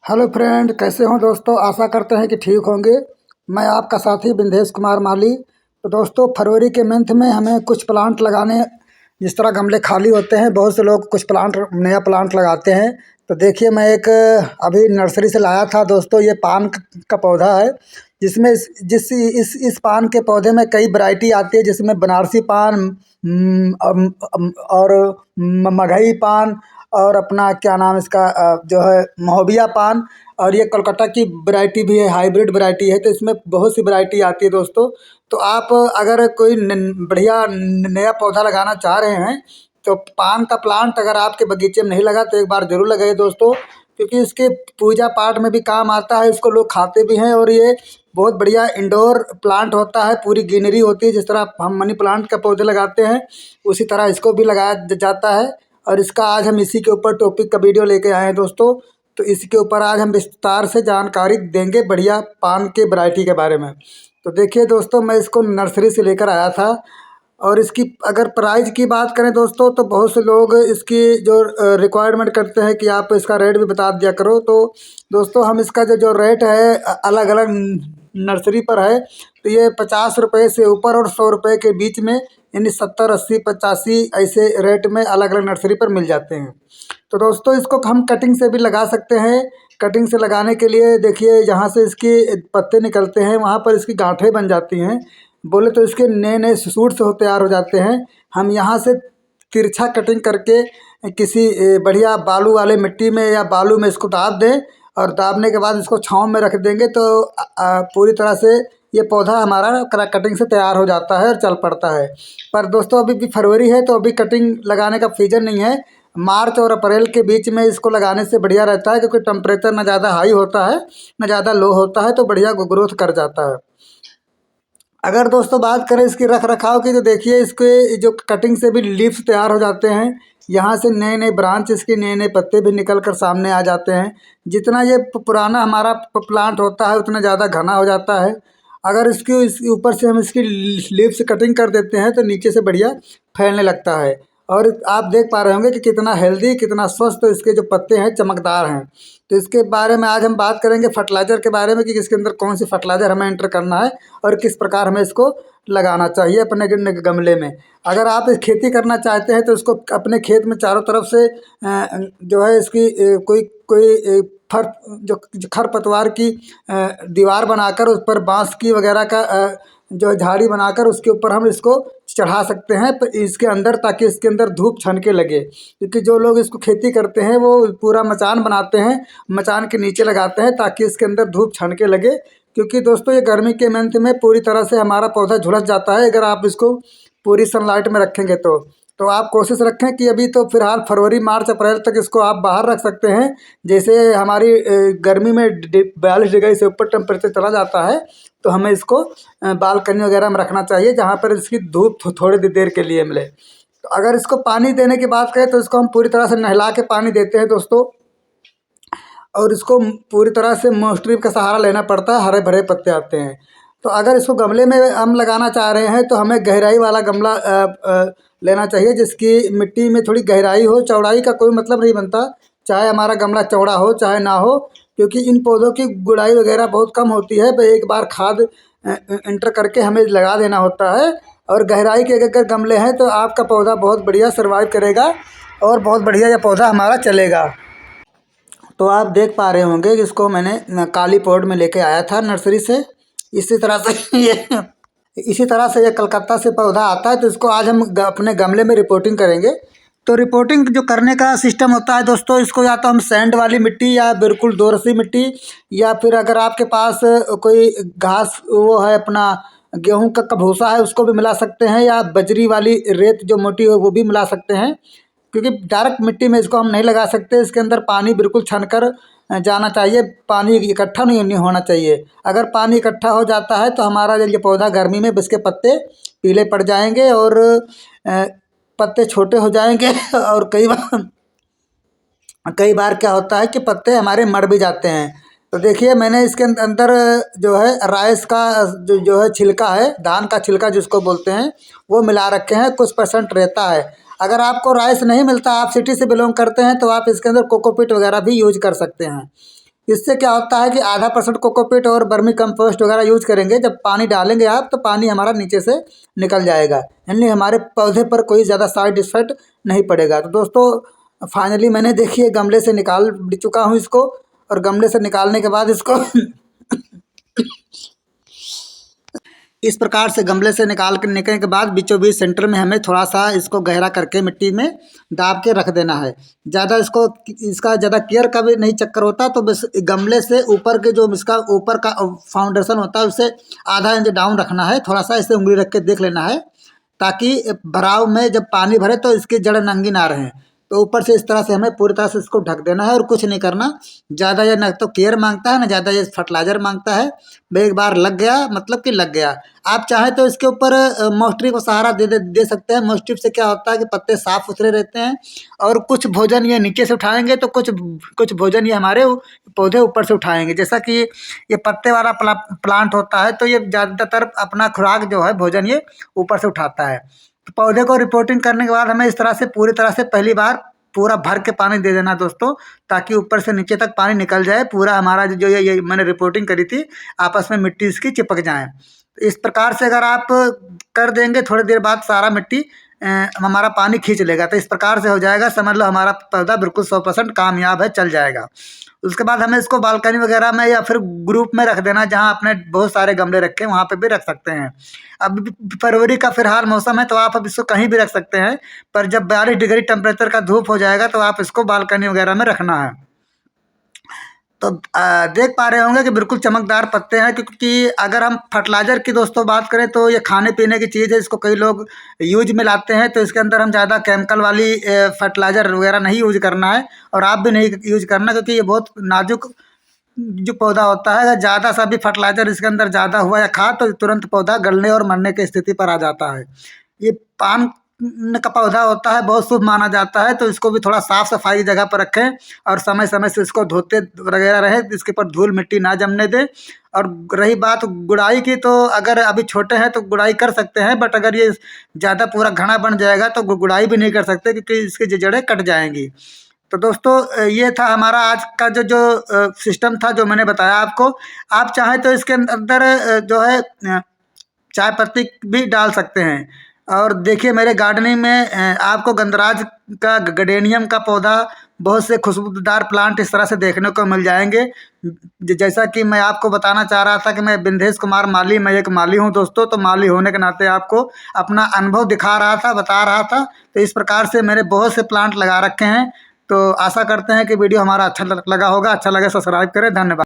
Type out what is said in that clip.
Hello friend, कैसे हो दोस्तों। आशा करते हैं कि ठीक होंगे। मैं आपका साथी बिंदेश कुमार माली। तो दोस्तों, फरवरी के मंथ में हमें कुछ प्लांट लगाने, जिस तरह गमले खाली होते हैं बहुत से लोग कुछ प्लांट, नया प्लांट लगाते हैं। तो देखिए, मैं एक अभी नर्सरी से लाया था दोस्तों। ये पान का पौधा है, जिसमें इस पान के पौधे में कई वैरायटी आती है, जिसमें बनारसी पान, और मगही पान, और अपना क्या नाम इसका, जो है महोबिया पान। और ये कोलकाता की वैरायटी भी है, हाइब्रिड वैरायटी है। तो इसमें बहुत सी वैरायटी आती है दोस्तों। तो आप अगर कोई बढ़िया नया पौधा लगाना चाह रहे हैं, तो पान का प्लांट अगर आपके बगीचे में नहीं लगा तो एक बार ज़रूर लगाइए दोस्तों, क्योंकि इसके पूजा पाठ में भी काम आता है। इसको लोग खाते भी हैं, और ये बहुत बढ़िया इंडोर प्लांट होता है। पूरी ग्रीनरी होती है, जिस तरह हम मनी प्लांट का पौधे लगाते हैं उसी तरह इसको भी लगाया जाता है। और इसका आज हम इसी के ऊपर टॉपिक का वीडियो लेके आए हैं दोस्तों। तो इसके ऊपर आज हम विस्तार से जानकारी देंगे बढ़िया पान के वैरायटी के बारे में। तो देखिए दोस्तों, मैं इसको नर्सरी से लेकर आया था। और इसकी अगर प्राइस की बात करें दोस्तों, तो बहुत से लोग इसकी जो रिक्वायरमेंट करते हैं कि आप इसका रेट भी बता दिया करो। तो दोस्तों, हम इसका जो जो रेट है अलग अलग नर्सरी पर है। तो ये 50 रुपये से ऊपर और 100 रुपये के बीच में, यानी 70, 80, 85 ऐसे रेट में अलग अलग नर्सरी पर मिल जाते हैं। तो दोस्तों, इसको हम कटिंग से भी लगा सकते हैं। कटिंग से लगाने के लिए देखिए, जहाँ से इसके पत्ते निकलते हैं वहाँ पर इसकी गांठें बन जाती हैं। बोले तो इसके नए नए सूट्स हो तैयार हो जाते हैं। हम यहाँ से तिरछा कटिंग करके किसी बढ़िया बालू वाले मिट्टी में या बालू में इसको दाब दें, और दाबने के बाद इसको छाँव में रख देंगे तो पूरी तरह से ये पौधा हमारा कटिंग से तैयार हो जाता है और चल पड़ता है। पर दोस्तों, अभी भी फरवरी है, तो अभी कटिंग लगाने का सीजन नहीं है। मार्च और अप्रैल के बीच में इसको लगाने से बढ़िया रहता है, क्योंकि टेम्परेचर ना ज़्यादा हाई होता है ना ज़्यादा लो होता है, तो बढ़िया ग्रोथ कर जाता है। अगर दोस्तों बात करें इसकी रख रखाव की, तो देखिए, इसके जो कटिंग से भी लीव्स तैयार हो जाते हैं। यहाँ से नए नए ब्रांच, इसके नए नए पत्ते भी निकल कर सामने आ जाते हैं। जितना ये पुराना हमारा प्लांट होता है उतना ज़्यादा घना हो जाता है। अगर इसके ऊपर से हम इसकी लीव्स कटिंग कर देते हैं तो नीचे से बढ़िया फैलने लगता है। और आप देख पा रहे होंगे कि कितना हेल्दी, कितना स्वस्थ इसके जो पत्ते हैं, चमकदार हैं। तो इसके बारे में आज हम बात करेंगे फर्टिलाइज़र के बारे में, कि इसके अंदर कौन सी फर्टिलाइज़र हमें एंटर करना है और किस प्रकार हमें इसको लगाना चाहिए अपने गमले में। अगर आप इस खेती करना चाहते हैं तो इसको अपने खेत में चारों तरफ से जो है इसकी कोई कोई फर जो खरपतवार की दीवार बनाकर उस पर बांस की वगैरह का जो है झाड़ी बनाकर उसके ऊपर हम इसको चढ़ा सकते हैं तो इसके अंदर, ताकि इसके अंदर धूप छन के लगे। क्योंकि जो लोग इसको खेती करते हैं वो पूरा मचान बनाते हैं, मचान के नीचे लगाते हैं ताकि इसके अंदर धूप छन के लगे। क्योंकि दोस्तों, ये गर्मी के मंथ में पूरी तरह से हमारा पौधा झुलस जाता है अगर आप इसको पूरी सनलाइट में रखेंगे तो आप कोशिश रखें कि अभी तो फिलहाल फरवरी, मार्च, अप्रैल तक इसको आप बाहर रख सकते हैं। जैसे हमारी गर्मी में 42 डिग्री से ऊपर टेम्परेचर चला जाता है, तो हमें इसको बालकनी वगैरह में रखना चाहिए, जहाँ पर इसकी धूप थोड़ी देर के लिए मिले। तो अगर इसको पानी देने की बात करें तो इसको हम पूरी तरह से नहला के पानी देते हैं दोस्तों। और इसको पूरी तरह से मोस्ट्रीप का सहारा लेना पड़ता है, हरे भरे पत्ते आते हैं। तो अगर इसको गमले में हम लगाना चाह रहे हैं तो हमें गहराई वाला गमला लेना चाहिए, जिसकी मिट्टी में थोड़ी गहराई हो। चौड़ाई का कोई मतलब नहीं बनता, चाहे हमारा गमला चौड़ा हो चाहे ना हो, क्योंकि इन पौधों की गुड़ाई वगैरह बहुत कम होती है। तो एक बार खाद इंटर करके हमें लगा देना होता है। और गहराई के अगर गमले हैं तो आपका पौधा बहुत बढ़िया सर्वाइव करेगा और बहुत बढ़िया यह पौधा हमारा चलेगा। तो आप देख पा रहे होंगे कि इसको मैंने काली पॉट में लेके आया था नर्सरी से। इसी तरह से ये कलकत्ता से पौधा आता है। तो इसको आज हम अपने गमले में रिपोर्टिंग करेंगे। तो रिपोर्टिंग जो करने का सिस्टम होता है दोस्तों, इसको या तो हम सैंड वाली मिट्टी या बिल्कुल दोरसी मिट्टी, या फिर अगर आपके पास कोई घास वो है, अपना गेहूं का भूसा है, उसको भी मिला सकते हैं, या बजरी वाली रेत जो मोटी हो वो भी मिला सकते हैं। क्योंकि डायरेक्ट मिट्टी में इसको हम नहीं लगा सकते, इसके अंदर पानी बिल्कुल छनकर जाना चाहिए, पानी इकट्ठा नहीं होना चाहिए। अगर पानी इकट्ठा हो जाता है तो हमारा ये पौधा गर्मी में इसके पत्ते पीले पड़ जाएंगे और पत्ते छोटे हो जाएंगे और कई बार क्या होता है कि पत्ते हमारे मर भी जाते हैं। तो देखिए, मैंने इसके अंदर जो है राइस का जो है छिलका है, धान का छिलका जिसको बोलते हैं, वो मिला रखे हैं। कुछ % रहता है। अगर आपको राइस नहीं मिलता, आप सिटी से बिलोंग करते हैं, तो आप इसके अंदर कोकोपीट वगैरह भी यूज कर सकते हैं। इससे क्या होता है कि आधा% कोकोपीट और वर्मी कंपोस्ट वगैरह यूज करेंगे, जब पानी डालेंगे आप तो पानी हमारा नीचे से निकल जाएगा, यानी हमारे पौधे पर कोई ज़्यादा साइड इफेक्ट नहीं पड़ेगा। तो दोस्तों फाइनली मैंने देखिए गमले से निकाल भी चुका हूँ इसको, और गमले से निकालने के बाद इसको इस प्रकार से गमले से निकाल के निकलने के बाद बीचों बीच सेंटर में हमें थोड़ा सा इसको गहरा करके मिट्टी में दाब के रख देना है। ज़्यादा इसका ज़्यादा केयर का भी नहीं चक्कर होता, तो बस गमले से ऊपर के जो इसका ऊपर का फाउंडेशन होता है उससे आधा इंच डाउन रखना है, थोड़ा सा इसे उंगली रख के देख लेना है, ताकि भराव में जब पानी भरे तो इसकी जड़ नंगी ना रहें। तो ऊपर से इस तरह से हमें पूरी तरह से इसको ढक देना है और कुछ नहीं करना। ज़्यादा ये ना तो केयर मांगता है, ना ज़्यादा ये फर्टिलाइजर मांगता है। एक बार लग गया मतलब कि लग गया। आप चाहें तो इसके ऊपर मोस्ट्री को सहारा दे सकते हैं। मोस्ट्री से क्या होता है कि पत्ते साफ सुथरे रहते हैं, और कुछ भोजन ये नीचे से उठाएंगे तो कुछ भोजन ये हमारे पौधे ऊपर से उठाएंगे। जैसा कि ये पत्ते वाला प्लांट होता है, तो ये ज़्यादातर अपना खुराक जो है भोजन ये ऊपर से उठाता है। तो पौधे को रिपोर्टिंग करने के बाद हमें इस तरह से पूरी तरह से पहली बार पूरा भर के पानी दे देना दोस्तों, ताकि ऊपर से नीचे तक पानी निकल जाए। पूरा हमारा जो ये मैंने रिपोर्टिंग करी थी, आपस में मिट्टी इसकी चिपक जाए। तो इस प्रकार से अगर आप कर देंगे, थोड़ी देर बाद सारा मिट्टी हमारा पानी खींच लेगा। तो इस प्रकार से हो जाएगा, समझ लो हमारा पौधा बिल्कुल 100% कामयाब है, चल जाएगा। उसके बाद हमें इसको बालकनी वगैरह में या फिर ग्रुप में रख देना, जहाँ आपने बहुत सारे गमले रखे हैं वहाँ पे भी रख सकते हैं। अब फरवरी का फिलहाल मौसम है, तो आप अब इसको कहीं भी रख सकते हैं, पर जब 42 डिग्री टेम्परेचर का धूप हो जाएगा तो आप इसको बालकनी वगैरह में रखना है। तो देख पा रहे होंगे कि बिल्कुल चमकदार पत्ते हैं, क्योंकि अगर हम फर्टिलाइज़र की दोस्तों बात करें तो ये खाने पीने की चीज़ है, इसको कई लोग यूज में लाते हैं। तो इसके अंदर हम ज़्यादा केमिकल वाली फर्टिलाइज़र वगैरह नहीं यूज करना है, और आप भी नहीं यूज करना, क्योंकि ये बहुत नाजुक जो पौधा होता है। अगर ज़्यादा सा भी फर्टिलाइज़र इसके अंदर ज़्यादा हुआ या खा तो तुरंत पौधा गलने और मरने की स्थिति पर आ जाता है। ये पान का पौधा होता है, बहुत शुभ माना जाता है, तो इसको भी थोड़ा साफ सफाई जगह पर रखें, और समय समय से इसको धोते वगैरह रहे, इसके ऊपर धूल मिट्टी ना जमने दें। और रही बात गुड़ाई की, तो अगर अभी छोटे हैं तो गुड़ाई कर सकते हैं, बट अगर ये ज़्यादा पूरा घना बन जाएगा तो गुड़ाई भी नहीं कर सकते, क्योंकि इसकी जड़ें कट जाएंगी। तो दोस्तों ये था हमारा आज का जो सिस्टम था, जो मैंने बताया आपको। आप चाहें तो इसके अंदर जो है चाय पत्ती भी डाल सकते हैं। और देखिए मेरे गार्डनिंग में आपको गंधराज का गडेनियम का पौधा, बहुत से खुशबूदार प्लांट इस तरह से देखने को मिल जाएंगे। जैसा कि मैं आपको बताना चाह रहा था कि मैं बिंदेश कुमार माली, मैं एक माली हूं दोस्तों। तो माली होने के नाते आपको अपना अनुभव दिखा रहा था, बता रहा था। तो इस प्रकार से मैंने बहुत से प्लांट लगा रखे हैं। तो आशा करते हैं कि वीडियो हमारा अच्छा लगा होगा। अच्छा लगे सब्सक्राइब करें। धन्यवाद।